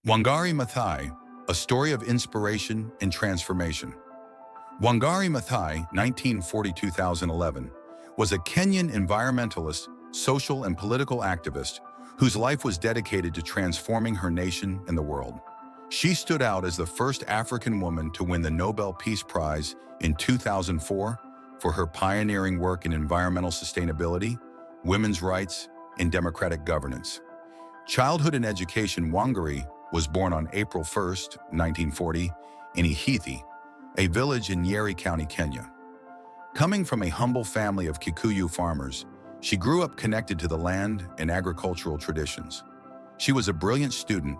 Wangari Maathai, a story of inspiration and transformation. Wangari Maathai, 1940-2011, was a Kenyan environmentalist, social and political activist whose life was dedicated to transforming her nation and the world. She stood out as the first African woman to win the Nobel Peace Prize in 2004 for her pioneering work in environmental sustainability, women's rights, and democratic governance. Childhood and education. Wangari was born on April 1, 1940, in Ihithi, a village in Nyeri County, Kenya. Coming from a humble family of Kikuyu farmers, she grew up connected to the land and agricultural traditions. She was a brilliant student,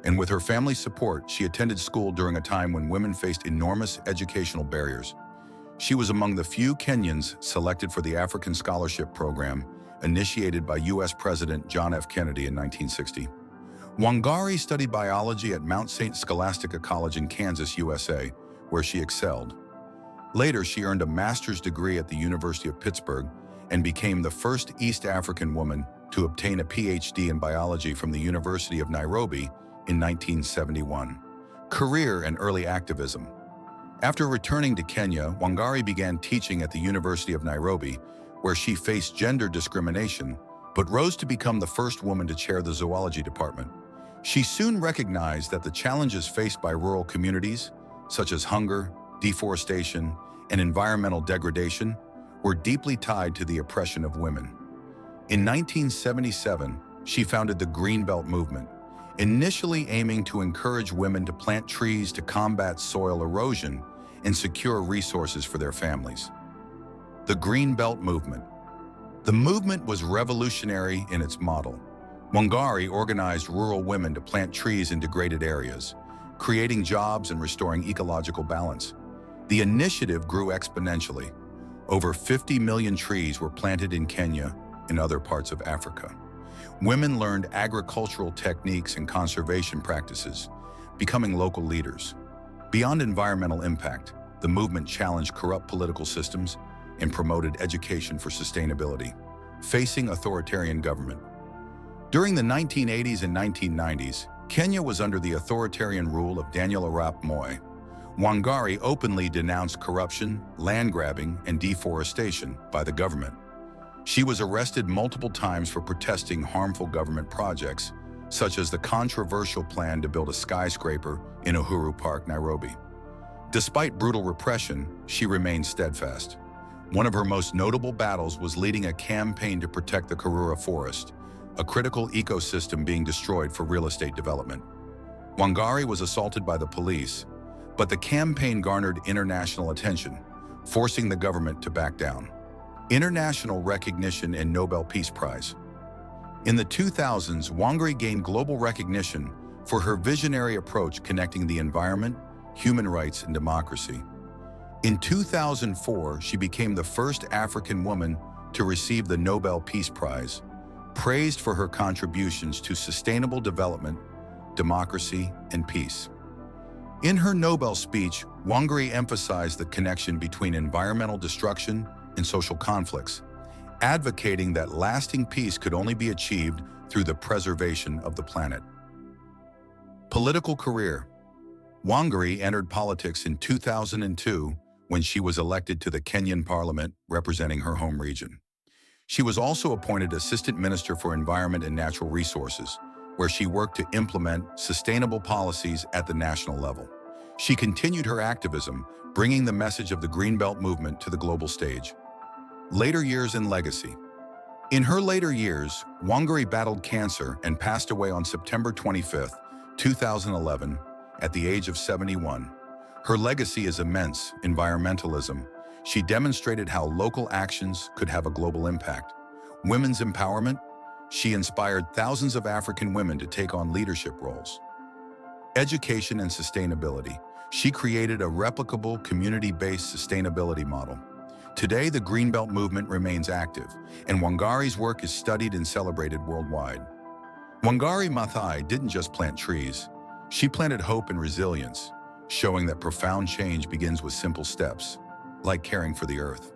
and with her family's support, she attended school during a time when women faced enormous educational barriers. She was among the few Kenyans selected for the African Scholarship Program initiated by U.S. President John F. Kennedy in 1960. Wangari studied biology at Mount St. Scholastica College in Kansas, USA, where she excelled. Later, she earned a master's degree at the University of Pittsburgh and became the first East African woman to obtain a PhD in biology from the University of Nairobi in 1971. Career and early activism. After returning to Kenya, Wangari began teaching at the University of Nairobi, where she faced gender discrimination, but rose to become the first woman to chair the zoology department. She soon recognized that the challenges faced by rural communities, such as hunger, deforestation, and environmental degradation, were deeply tied to the oppression of women. In 1977, she founded the Greenbelt movement, initially aiming to encourage women to plant trees to combat soil erosion and secure resources for their families. The Greenbelt movement. The movement was revolutionary in its model. Wangari organized rural women to plant trees in degraded areas, creating jobs and restoring ecological balance. The initiative grew exponentially. Over 50 million trees were planted in Kenya and other parts of Africa. Women learned agricultural techniques and conservation practices, becoming local leaders. Beyond environmental impact, the movement challenged corrupt political systems and promoted education for sustainability, facing authoritarian government. During the 1980s and 1990s, Kenya was under the authoritarian rule of Daniel Arap Moi. Wangari openly denounced corruption, land grabbing, and deforestation by the government. She was arrested multiple times for protesting harmful government projects, such as the controversial plan to build a skyscraper in Uhuru Park, Nairobi. Despite brutal repression, she remained steadfast. One of her most notable battles was leading a campaign to protect the Karura Forest, a critical ecosystem being destroyed for real estate development. Wangari was assaulted by the police, but the campaign garnered international attention, forcing the government to back down. International recognition and Nobel Peace Prize. In the 2000s, Wangari gained global recognition for her visionary approach connecting the environment, human rights, and democracy. In 2004, she became the first African woman to receive the Nobel Peace Prize, praised for her contributions to sustainable development, democracy, and peace. In her Nobel speech, Wangari emphasized the connection between environmental destruction and social conflicts, advocating that lasting peace could only be achieved through the preservation of the planet. Political career. Wangari entered politics in 2002 when she was elected to the Kenyan parliament representing her home region. She was also appointed Assistant Minister for Environment and Natural Resources, where she worked to implement sustainable policies at the national level. She continued her activism, bringing the message of the Greenbelt movement to the global stage. Later years and legacy. In her later years, Wangari battled cancer and passed away on September 25, 2011, at the age of 71. Her legacy is immense. Environmentalism. She demonstrated how local actions could have a global impact. Women's empowerment. She inspired thousands of African women to take on leadership roles. Education and sustainability. She created a replicable, community-based sustainability model. Today, the Greenbelt movement remains active, and Wangari's work is studied and celebrated worldwide. Wangari Maathai didn't just plant trees. She planted hope and resilience, showing that profound change begins with simple steps, like caring for the earth.